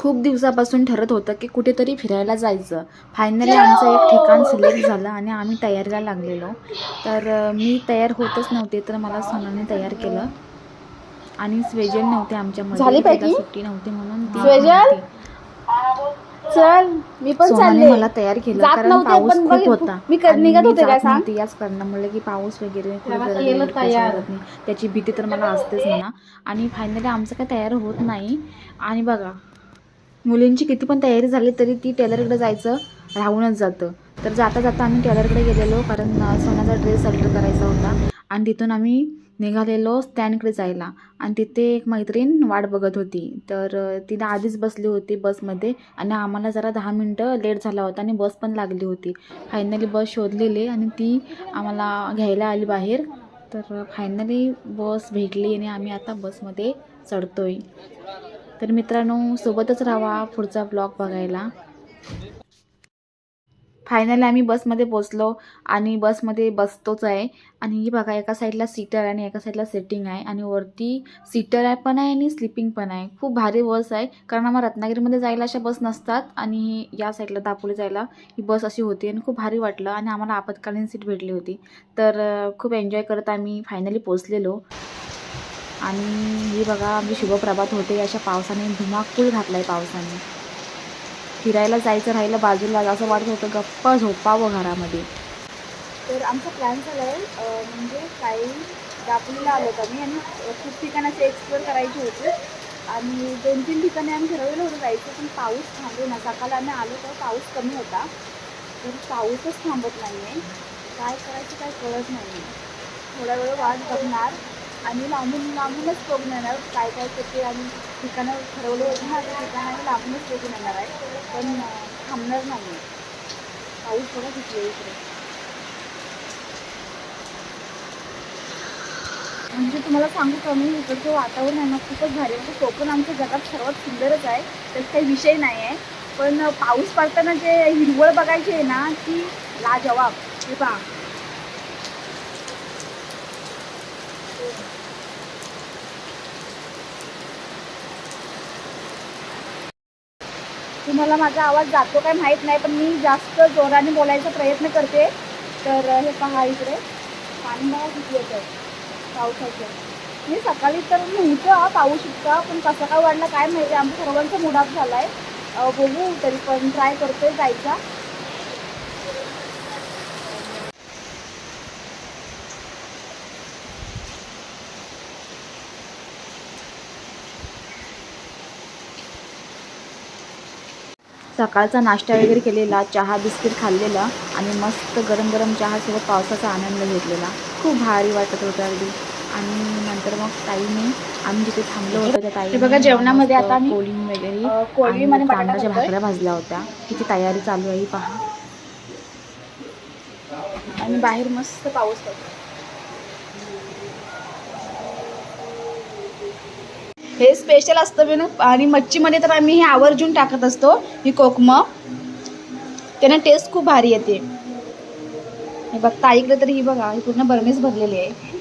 खूप दिवसापासून ठरत होतं की कुठेतरी फिरायला जायचं. फायनली आमचं एक ठिकाण सिलेक्ट झालं आणि आम्ही तयारीला लागलेलो. तर मी तयार होतच नव्हते, तर मला सोनाने तयार केलं. आणि स्वेजल नव्हते आमच्यामध्ये, झाली तिला पॅकिंग? सुट्टी नव्हती म्हणून ती स्वेजल नव्हती. चल मी पण सोनाने चालले. मला तयार केलं जात कारण नव्हते पाऊस पण खूप बघ होता मी आणि निघत मी होते काय जात सांग. नव्हते याच कारणामुळे की पाऊस वगैरे कुठे तेव्हा जर केलं गेलं तयार. नाही त्याची भीती तर मला असतेच म्हणा. आणि फायनली आमचं काय तयार होत नाही. आणि बघा, मुलींची किती पण तयारी झाली तरी ती टेलरकडे जायचं राहूनच जातं. तर जाता जाता आम्ही टेलरकडे गेलेलो कारण सोन्याचा ड्रेस अल्टर करायचा होता. आणि तिथून आम्ही निघालेलो स्टँडकडे जायला. आणि तिथे एक मैत्रीण वाट बघत होती. तर तिला आधीच बसली होती बसमध्ये आणि आम्हाला जरा 10 मिनटं लेट झाला होता आणि बस पण लागली होती. फायनली बस शोधलेली आणि ती आम्हाला घ्यायला आली बाहेर. तर फायनली बस भेटली आणि आम्ही आता बसमध्ये चढतोय. तर मित्रांनो, सोबतच राहा पुढचा ब्लॉग बघायला. फायनली आम्ही बसमध्ये पोचलो आणि बसमध्ये बसतोच आहे. आणि ही बघा, एका साईडला सीटर आणि एका साईडला सेटिंग आहे आणि वरती सीटर पण आहे आणि स्लिपिंग पण आहे. खूप भारी बस आहे कारण आम्हाला रत्नागिरीमध्ये जायला अशा बस नसतात आणि या साईडला दापोली जायला ही बस अशी होती आणि खूप भारी वाटलं. आणि आम्हाला आपत्कालीन सीट भेटली होती. तर खूप एन्जॉय करत आम्ही फायनली पोचलेलो. आणि हे बघा, आमची शुभप्रभात होते. अशा पावसाने धुमाकूळ घातला आहे पावसाने. फिरायला जायचं राहिलं बाजूला, असं वाटत होतं गप्प झोपावं घरामध्ये. तर आमचा प्लॅन झाला आहे म्हणजे काही दापोलीला आलो होतो आम्ही आणि खूप ठिकाणाचे एक्सप्लोअर करायचे होते आणि 2-3 ठिकाणी आम्ही ठरवलेलं होतं जायचं, पण पाऊस थांबेना. सकाळी आम्ही आलो तर पाऊस कमी होता, तर पाऊसच थांबत नाही आहे. काय करायचं काय कळत नाही आहे. थोडा वेळ वाट बघणार आणि लांबूनच बघून येणार काय काय तिथे आम्ही ठिकाणं ठरवलं होतं ना, त्या ठिकाण आम्ही लांबूनच बघून येणार आहे, पण थांबणार नाही आहे. पाऊस बघा किती आहे इकडे. म्हणजे तुम्हाला सांगू का, मी इकडचं वातावरण आहे ना खूपच भारी. म्हणजे कोकण आमच्या जगात सर्वात सुंदरच आहे, त्यात काही विषय नाही आहे. पण पाऊस पडताना जे हिरवळ बघायची आहे ना, ती लाजवाब. हे पहा, तुम्हाला माझा आवाज जातो काय माहीत नाही, पण मी जास्त जोराने बोलायचा प्रयत्न करते. तर हे पहा, इकडे पाणी बघा किती येतं पावसाचं. मी सकाळी तर नव्हतं पाऊस इतका, पण कसा काय वाढला काय माहिती. आमच्या सर्वांचा मूड ऑफ झाला आहे. बघू, तरी पण ट्राय करतोय जायचा. सकाळचा नाश्ता वगैरे केलेला, चहा बिस्किट खाल्लेला आणि मस्त गरम गरम चहासोबत पावसाचा आनंद घेतलेला. खूप भारी वाटत होतं अगदी. आणि नंतर मग ताईने, आम्ही जिथे थांबलो होतो त्या हे बघा, ताईने जेवणामध्ये मस्त आता आम्ही कोळी वगैरे कोळी आणि आणि बटाटा तांदळाच्या करतोय भाकऱ्या भाजल्या होत्या. तिची तयारी चालू आहे पहा. आणि बाहेर मस्त पाऊस पडतो. हे स्पेशल असतं मेनू. आणि मच्छीमध्ये तर आम्ही हे आवर्जून टाकत असतो, ही कोकमं. त्याने टेस्ट खूप भारी येते. हे बघता इकडे तरी ही बघा, ही पूर्ण बरणीच भरलेली आहे.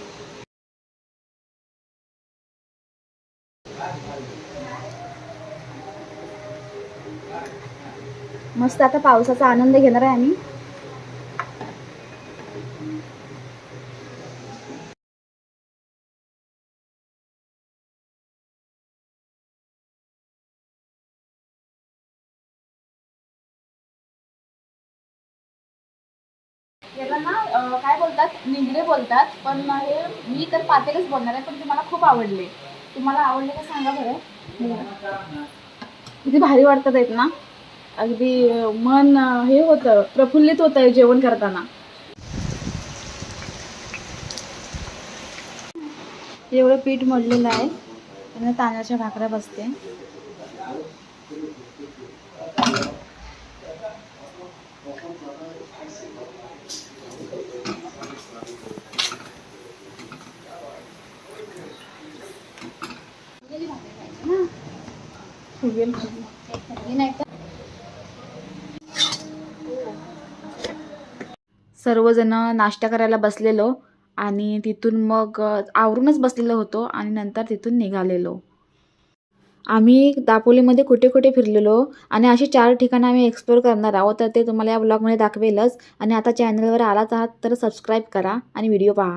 मस्त आता पावसाचा आनंद घेणार आहे आम्ही. याला ना काय बोलतात, निगडे बोलतात, पण हे मी तर पातेलच बोलणार आहे. पण तुम्हाला खूप आवडले. तुम्हाला आवडले का सांगा बरं. किती भारी वाटतात आहेत ना, अगदी मन हे होतं, प्रफुल्लित होतं आहे जेवण करताना. एवढं पीठ मळलेलं आहे आणि तांदळाच्या भाकऱ्या बसते. सर्वजण नाश्ता करायला बसलेलो आणि तिथून मग आवरूनच बसलेलो होतो आणि नंतर तिथून निघालेलो. आम्ही दापोलीमध्ये कुठे कुठे फिरलेलो आणि अशी 4 ठिकाणं आम्ही एक्सप्लोअर करणार आहोत, तर ते तुम्हाला या ब्लॉगमध्ये दाखवेलच. आणि आता चॅनलवर आलाच आहात तर सबस्क्राईब करा आणि व्हिडिओ पहा.